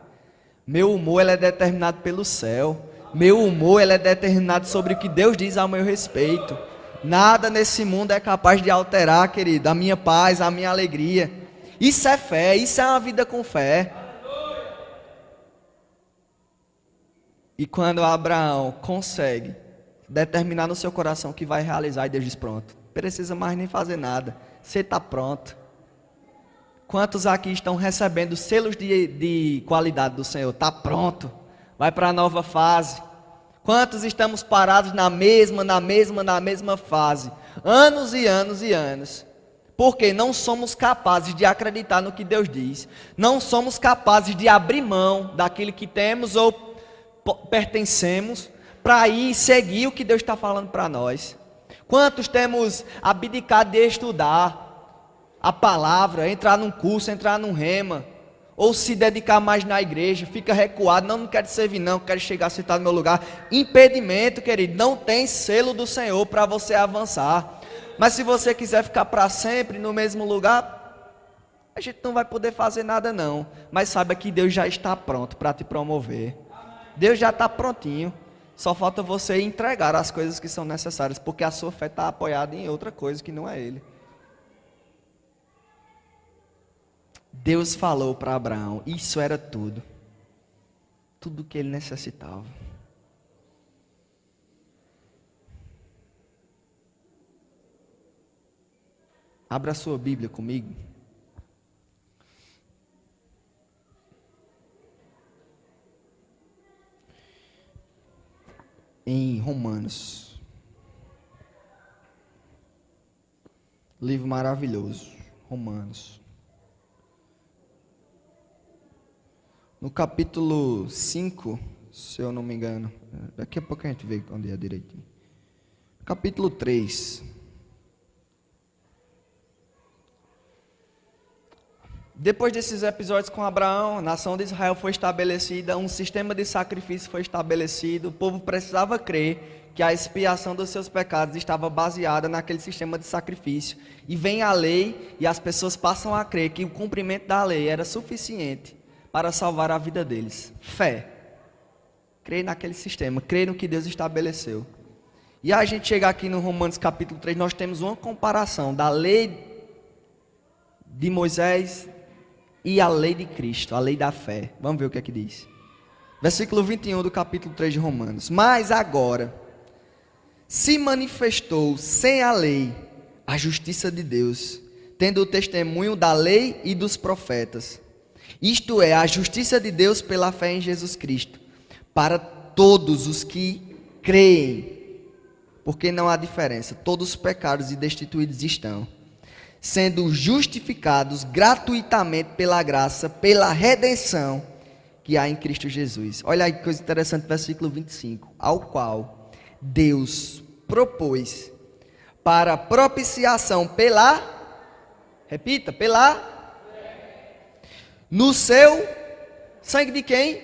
Meu humor ele é determinado pelo céu. Meu humor ele é determinado sobre o que Deus diz ao meu respeito. Nada nesse mundo é capaz de alterar, querido, a minha paz, a minha alegria. Isso é fé, isso é uma vida com fé. E quando Abraão consegue determinar no seu coração que vai realizar, e Deus diz: pronto, não precisa mais nem fazer nada, você está pronto. Quantos aqui estão recebendo selos de qualidade do Senhor? Está pronto, vai para a nova fase. Quantos estamos parados na mesma fase, anos e anos e anos, porque não somos capazes de acreditar no que Deus diz, não somos capazes de abrir mão daquilo que temos ou pertencemos, para ir seguir o que Deus está falando para nós. Quantos temos abdicado de estudar a palavra, entrar num curso, entrar num rema, ou se dedicar mais na igreja, fica recuado, não quero servir não, quero chegar sentado no meu lugar. Impedimento, querido, não tem selo do Senhor para você avançar. Mas se você quiser ficar para sempre no mesmo lugar, a gente não vai poder fazer nada não. Mas saiba que Deus já está pronto para te promover. Deus já está prontinho, só falta você entregar as coisas que são necessárias, porque a sua fé está apoiada em outra coisa que não é Ele. Deus falou para Abraão, isso era tudo o que ele necessitava. Abra a sua Bíblia comigo. Em Romanos. Livro maravilhoso. Romanos. no capítulo 5, se eu não me engano. Daqui a pouco a gente vê onde é direitinho. Capítulo 3. Depois desses episódios com Abraão, a nação de Israel foi estabelecida, um sistema de sacrifício foi estabelecido, o povo precisava crer que a expiação dos seus pecados estava baseada naquele sistema de sacrifício. E vem a lei e as pessoas passam a crer que o cumprimento da lei era suficiente para salvar a vida deles. Fé. Crer naquele sistema, crer no que Deus estabeleceu. E a gente chega aqui no Romanos capítulo 3, nós temos uma comparação da lei de Moisés e a lei de Cristo, a lei da fé. Vamos ver o que é que diz. Versículo 21 do capítulo 3 de Romanos. Mas agora se manifestou sem a lei a justiça de Deus, tendo o testemunho da lei e dos profetas. Isto é, a justiça de Deus pela fé em Jesus Cristo, para todos os que creem, porque não há diferença, todos os pecados e destituídos estão, sendo justificados gratuitamente pela graça, pela redenção que há em Cristo Jesus. Olha aí que coisa interessante, versículo 25, ao qual Deus propôs para propiciação repita, no seu sangue de quem?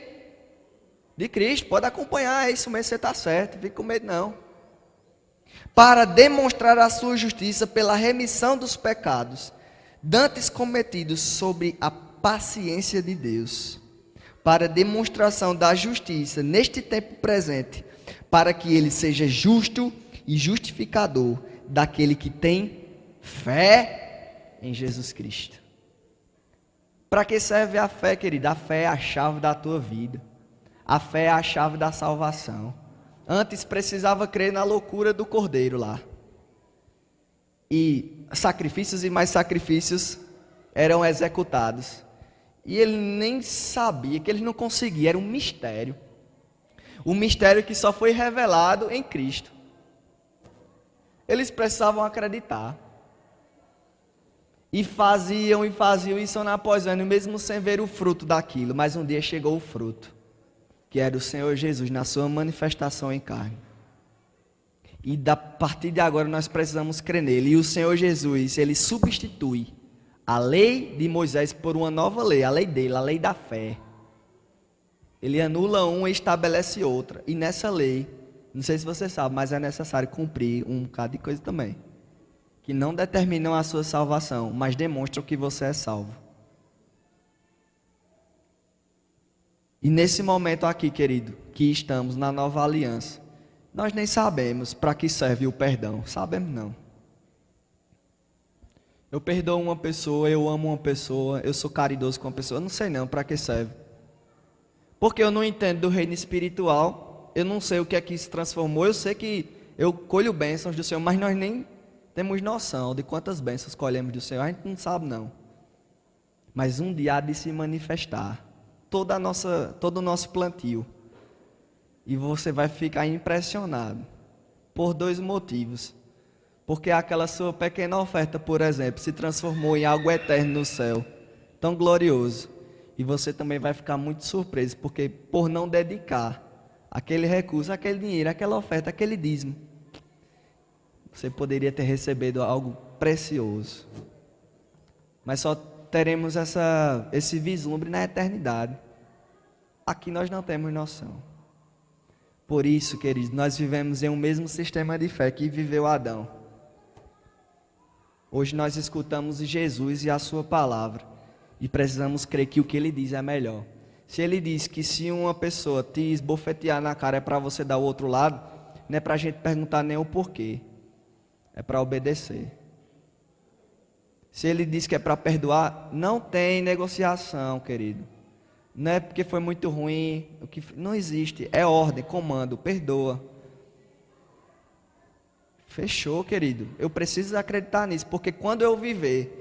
De Cristo. Pode acompanhar, é isso mesmo, você está certo, não fique com medo não. Para demonstrar a sua justiça pela remissão dos pecados dantes cometidos sobre a paciência de Deus, para demonstração da justiça neste tempo presente, para que ele seja justo e justificador daquele que tem fé em Jesus Cristo. Para que serve a fé, querida? A fé é a chave da tua vida. A fé é a chave da salvação. Antes precisava crer na loucura do cordeiro lá. E sacrifícios e mais sacrifícios eram executados. E ele nem sabia, que ele não conseguia, era um mistério. Um mistério que só foi revelado em Cristo. Eles precisavam acreditar. E faziam isso ano após ano, mesmo sem ver o fruto daquilo. Mas um dia chegou o fruto, que era o Senhor Jesus na sua manifestação em carne. E a partir de agora nós precisamos crer nele. E o Senhor Jesus, ele substitui a lei de Moisés por uma nova lei, a lei dele, a lei da fé. Ele anula uma e estabelece outra. E nessa lei, não sei se você sabe, mas é necessário cumprir um bocado de coisa também, que não determinam a sua salvação, mas demonstram que você é salvo. E nesse momento aqui, querido, que estamos na nova aliança, nós nem sabemos para que serve o perdão. Sabemos não. Eu perdoo uma pessoa, eu amo uma pessoa, eu sou caridoso com uma pessoa, eu não sei não para que serve. Porque eu não entendo do reino espiritual, eu não sei o que é que se transformou, eu sei que eu colho bênçãos do Senhor, mas nós nem temos noção de quantas bênçãos colhemos do Senhor, a gente não sabe não. Mas um dia há de se manifestar todo o nosso plantio. E você vai ficar impressionado por dois motivos. Porque aquela sua pequena oferta, por exemplo, se transformou em algo eterno no céu, tão glorioso. E você também vai ficar muito surpreso, porque por não dedicar aquele recurso, aquele dinheiro, aquela oferta, aquele dízimo, você poderia ter recebido algo precioso. Mas só teremos esse vislumbre na eternidade. Aqui nós não temos noção. Por isso, queridos, nós vivemos em um mesmo sistema de fé que viveu Adão. Hoje nós escutamos Jesus e a sua palavra e precisamos crer que o que ele diz é melhor. Se ele diz que se uma pessoa te esbofetear na cara é para você dar o outro lado, não é para a gente perguntar nem o porquê, é para obedecer. Se ele diz que é para perdoar, não tem negociação, querido. Não é porque foi muito ruim, não existe, é ordem, comando, perdoa. Fechou, querido. Eu preciso acreditar nisso, porque quando eu viver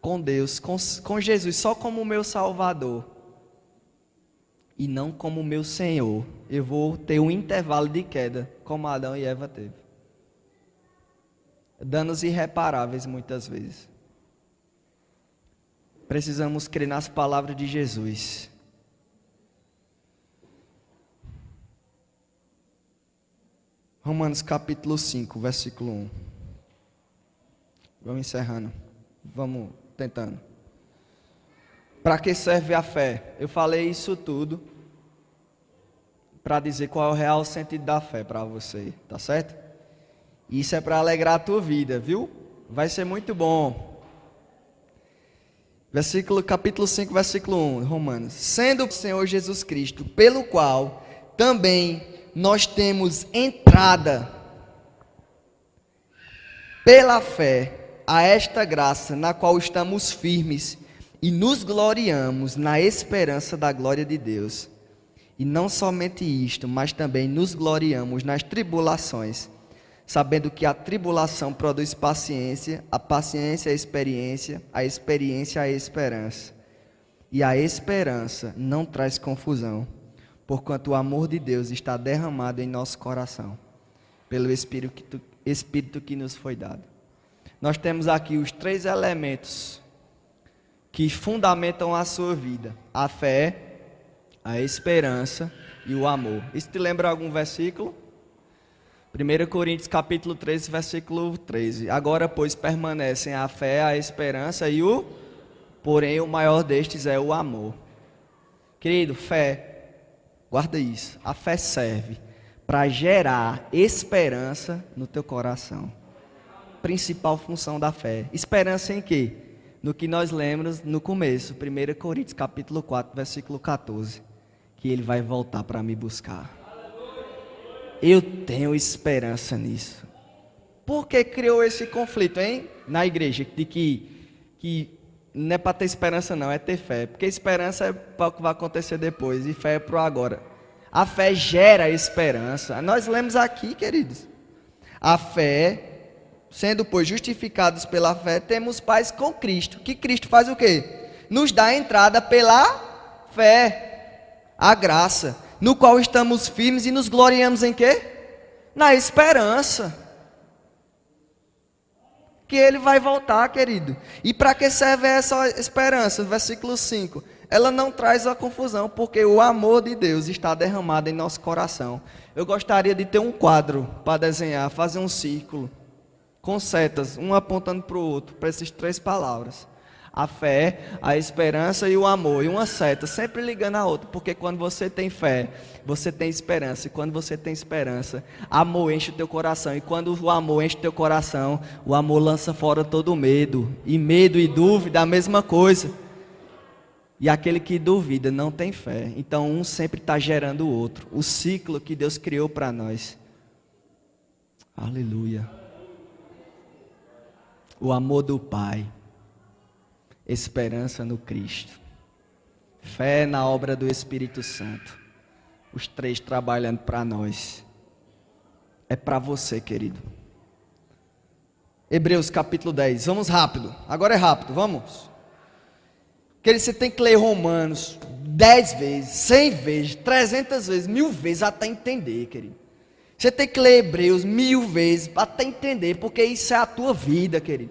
com Deus, com Jesus, só como meu Salvador, e não como meu Senhor, eu vou ter um intervalo de queda, como Adão e Eva teve. Danos irreparáveis muitas vezes. Precisamos crer nas palavras de Jesus. Romanos capítulo 5, versículo 1. Vamos encerrando. Vamos tentando. Para que serve a fé? Eu falei isso tudo para dizer qual é o real sentido da fé para você, tá certo? Isso é para alegrar a tua vida, viu? Vai ser muito bom. Capítulo 5, versículo 1, Romanos. Sendo o Senhor Jesus Cristo, pelo qual também nós temos entrada pela fé a esta graça, na qual estamos firmes e nos gloriamos na esperança da glória de Deus. E não somente isto, mas também nos gloriamos nas tribulações, sabendo que a tribulação produz paciência, a paciência a experiência a esperança. E a esperança não traz confusão, porquanto o amor de Deus está derramado em nosso coração, pelo Espírito que nos foi dado. Nós temos aqui os 3 elementos que fundamentam a sua vida: a fé, a esperança e o amor. Isso te lembra algum versículo? 1 Coríntios capítulo 13, versículo 13. Agora, pois, permanecem a fé, a esperança e porém o maior destes é o amor. Querido, fé, guarda isso. A fé serve para gerar esperança no teu coração. Principal função da fé. Esperança em quê? No que nós lemos no começo, 1 Coríntios capítulo 4, versículo 14, que ele vai voltar para me buscar. Eu tenho esperança nisso. Por que criou esse conflito, hein? Na igreja, de que não é para ter esperança não, é ter fé. Porque esperança é para o que vai acontecer depois, e fé é para o agora. A fé gera esperança. Nós lemos aqui, queridos. A fé... Sendo, pois, justificados pela fé, temos paz com Cristo. Que Cristo faz o quê? Nos dá a entrada pela fé, a graça, no qual estamos firmes e nos gloriamos em quê? Na esperança. Que Ele vai voltar, querido. E para que serve essa esperança? Versículo 5. Ela não traz a confusão, porque o amor de Deus está derramado em nosso coração. Eu gostaria de ter um quadro para desenhar, fazer um círculo, com setas, um apontando para o outro, para essas 3 palavras: a fé, a esperança e o amor. E uma seta sempre ligando a outra, porque quando você tem fé, você tem esperança. E quando você tem esperança, amor enche o teu coração. E quando o amor enche o teu coração, o amor lança fora todo medo. E medo e dúvida, a mesma coisa. E aquele que duvida não tem fé. Então um sempre está gerando o outro. O ciclo que Deus criou para nós. Aleluia. O amor do Pai, esperança no Cristo, fé na obra do Espírito Santo, os 3 trabalhando para nós. É para você, querido. Hebreus capítulo 10, vamos rápido, agora é rápido, vamos. Querido, você tem que ler Romanos 10 vezes, 100 vezes, 300 vezes, 1000 vezes, até entender, querido. Você tem que ler Hebreus 1000 vezes até entender, porque isso é a tua vida, querido.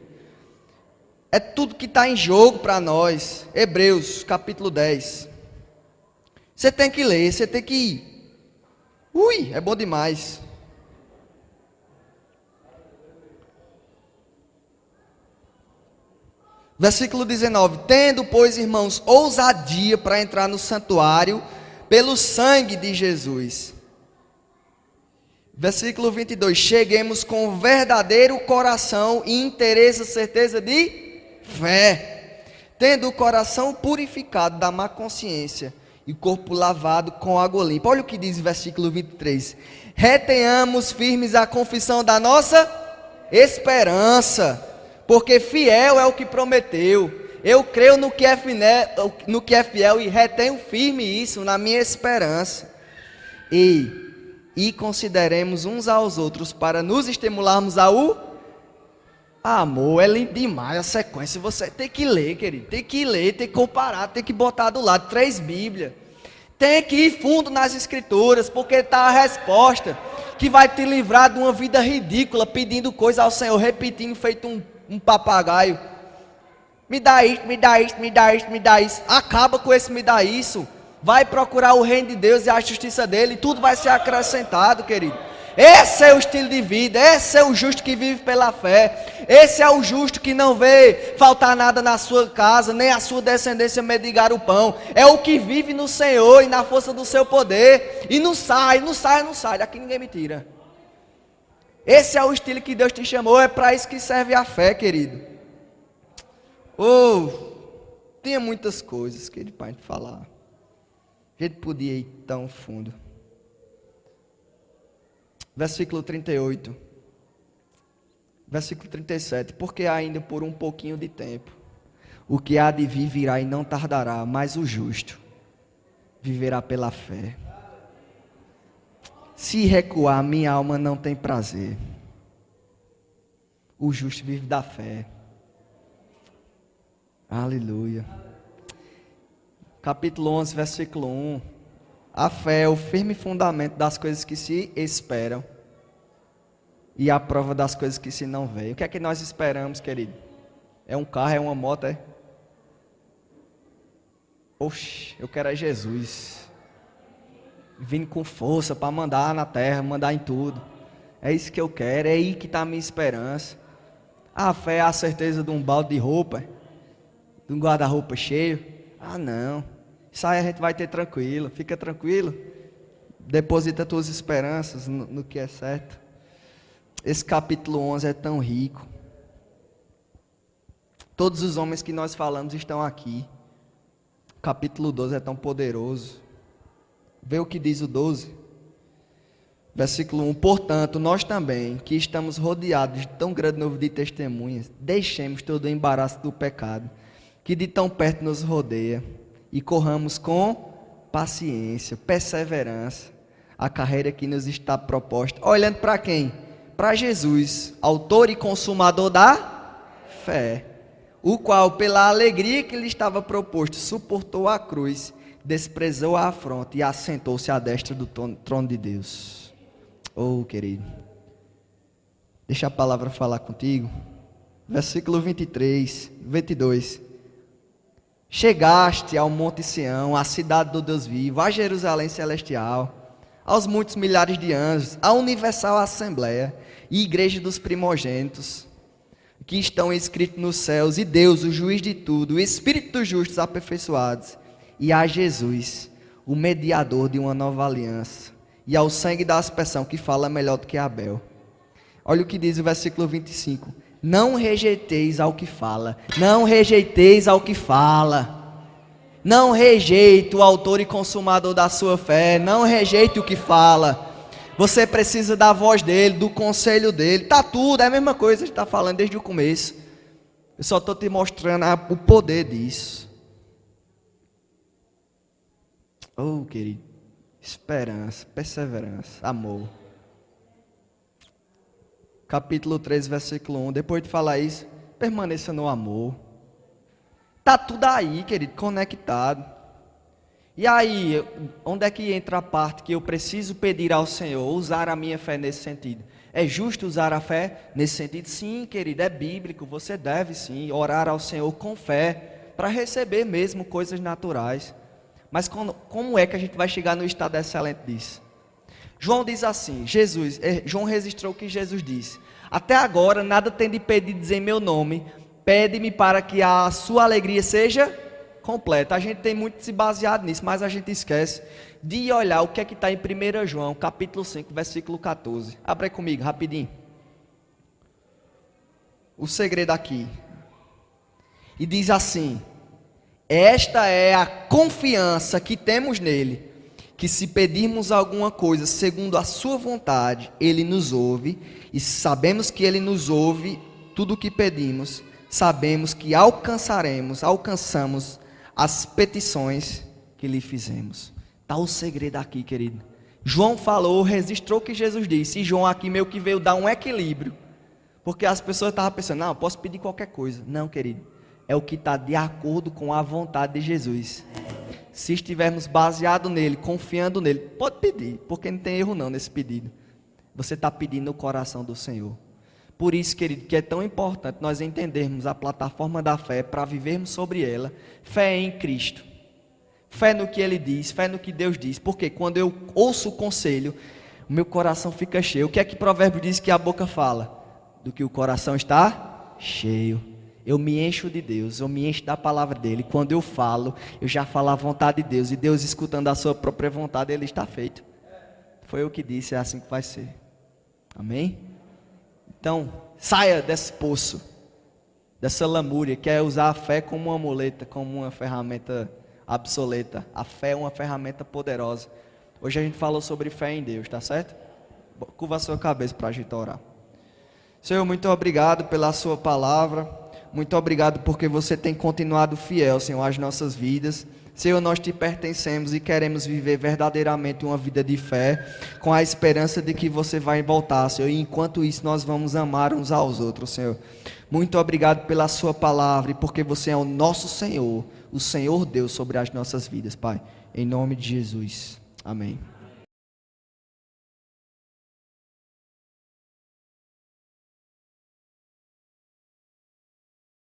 É tudo que está em jogo para nós. Hebreus capítulo 10. Você tem que ler, você tem que ir. É bom demais. Versículo 19. Tendo, pois, irmãos, ousadia para entrar no santuário pelo sangue de Jesus. Versículo 22, cheguemos com verdadeiro coração e interesse, certeza de fé, tendo o coração purificado da má consciência e o corpo lavado com água limpa. Olha o que diz o versículo 23, retenhamos firmes a confissão da nossa esperança, porque fiel é o que prometeu. Eu creio no que é fiel e retenho firme isso na minha esperança. E consideremos uns aos outros para nos estimularmos ao amor. É lindo demais a sequência. Você tem que ler, querido. Tem que ler, tem que comparar, tem que botar do lado 3 Bíblias. Tem que ir fundo nas Escrituras, porque está a resposta que vai te livrar de uma vida ridícula, pedindo coisa ao Senhor, repetindo, feito um papagaio. Me dá isso, me dá isso, me dá isso, me dá isso. Acaba com esse me dá isso. Vai procurar o reino de Deus e a justiça dele, e tudo vai ser acrescentado, querido. Esse é o estilo de vida, esse é o justo que vive pela fé, esse é o justo que não vê faltar nada na sua casa, nem a sua descendência mendigar o pão, é o que vive no Senhor e na força do seu poder, e não sai, daqui ninguém me tira. Esse é o estilo que Deus te chamou, é para isso que serve a fé, querido. Tinha muitas coisas, querido, para a gente falar, a gente podia ir tão fundo. Versículo 38, versículo 37, porque ainda por um pouquinho de tempo, o que há de vir virá e não tardará, mas o justo viverá pela fé. Se recuar, minha alma não tem prazer. O justo vive da fé. Aleluia. Capítulo 11, versículo 1. A fé é o firme fundamento das coisas que se esperam e a prova das coisas que se não veem. O que é que nós esperamos, querido? É um carro, é uma moto, é? Oxe, eu quero é Jesus vindo com força para mandar na terra, mandar em tudo. É isso que eu quero, é aí que está a minha esperança. A fé é a certeza de um balde de roupa, de um guarda-roupa cheio. Ah, não. Isso aí a gente vai ter tranquilo. Fica tranquilo. Deposita tuas esperanças no que é certo. Esse capítulo 11 é tão rico. Todos os homens que nós falamos estão aqui. O capítulo 12 é tão poderoso. Vê o que diz o 12. Versículo 1. Portanto, nós também, que estamos rodeados de tão grande número de testemunhas, deixemos todo o embaraço do pecado, que de tão perto nos rodeia, e corramos com paciência, perseverança, a carreira que nos está proposta. Olhando para quem? Para Jesus, autor e consumador da fé, o qual, pela alegria que lhe estava proposto, suportou a cruz, desprezou a afronta e assentou-se à destra do trono de Deus. Oh, querido, deixa a palavra falar contigo. Versículo 22. Chegaste ao Monte Sião, à cidade do Deus vivo, a Jerusalém celestial, aos muitos milhares de anjos, à universal assembleia e igreja dos primogênitos, que estão escritos nos céus, e Deus, o juiz de tudo, o Espírito dos justos aperfeiçoados, e a Jesus, o mediador de uma nova aliança, e ao sangue da aspersão, que fala melhor do que Abel. Olha o que diz o versículo 25. Não rejeiteis ao que fala. Não rejeiteis ao que fala. Não rejeite o autor e consumador da sua fé. Não rejeite o que fala. Você precisa da voz dele, do conselho dele. Está tudo, é a mesma coisa que a gente está falando desde o começo. Eu só estou te mostrando o poder disso. Oh, querido. Esperança, perseverança, amor. Capítulo 3, versículo 1. Depois de falar isso, permaneça no amor. Está tudo aí, querido, conectado. E aí, onde é que entra a parte que eu preciso pedir ao Senhor, usar a minha fé nesse sentido? É justo usar a fé nesse sentido? Sim, querido, é bíblico. Você deve sim orar ao Senhor com fé, para receber mesmo coisas naturais. Mas como é que a gente vai chegar no estado excelente disso? João diz assim, João registrou o que Jesus disse: até agora nada tem de pedidos em meu nome, pede-me para que a sua alegria seja completa. A gente tem muito se baseado nisso, mas a gente esquece de olhar o que é que está em 1 João, capítulo 5, versículo 14. Abre aí comigo, rapidinho. O segredo aqui. E diz assim: esta é a confiança que temos nele, que se pedirmos alguma coisa segundo a sua vontade, ele nos ouve, e sabemos que ele nos ouve tudo o que pedimos, sabemos que alcançamos as petições que lhe fizemos. Está o segredo aqui, querido. João falou, registrou o que Jesus disse, e João aqui meio que veio dar um equilíbrio, porque as pessoas estavam pensando, não, eu posso pedir qualquer coisa. Não, querido, é o que está de acordo com a vontade de Jesus. Se estivermos baseados nele, confiando nele, pode pedir, porque não tem erro não nesse pedido. Você está pedindo o coração do Senhor. Por isso, querido, que é tão importante nós entendermos a plataforma da fé, para vivermos sobre ela, fé em Cristo, fé no que Ele diz, fé no que Deus diz, porque quando eu ouço o conselho, o meu coração fica cheio. O que é que Provérbio diz que a boca fala? Do que o coração está cheio. Eu me encho de Deus, eu me encho da palavra dele. Quando eu falo, eu já falo a vontade de Deus. E Deus, escutando a sua própria vontade, ele está feito. Foi eu que disse, é assim que vai ser. Amém? Então, saia desse poço, dessa lamúria, que é usar a fé como uma muleta, como uma ferramenta obsoleta. A fé é uma ferramenta poderosa. Hoje a gente falou sobre fé em Deus, tá certo? Curva a sua cabeça para a gente orar. Senhor, muito obrigado pela sua palavra. Muito obrigado porque você tem continuado fiel, Senhor, às nossas vidas. Senhor, nós te pertencemos e queremos viver verdadeiramente uma vida de fé, com a esperança de que você vai voltar, Senhor. E enquanto isso, nós vamos amar uns aos outros, Senhor. Muito obrigado pela sua palavra e porque você é o nosso Senhor, o Senhor Deus sobre as nossas vidas, Pai. Em nome de Jesus. Amém.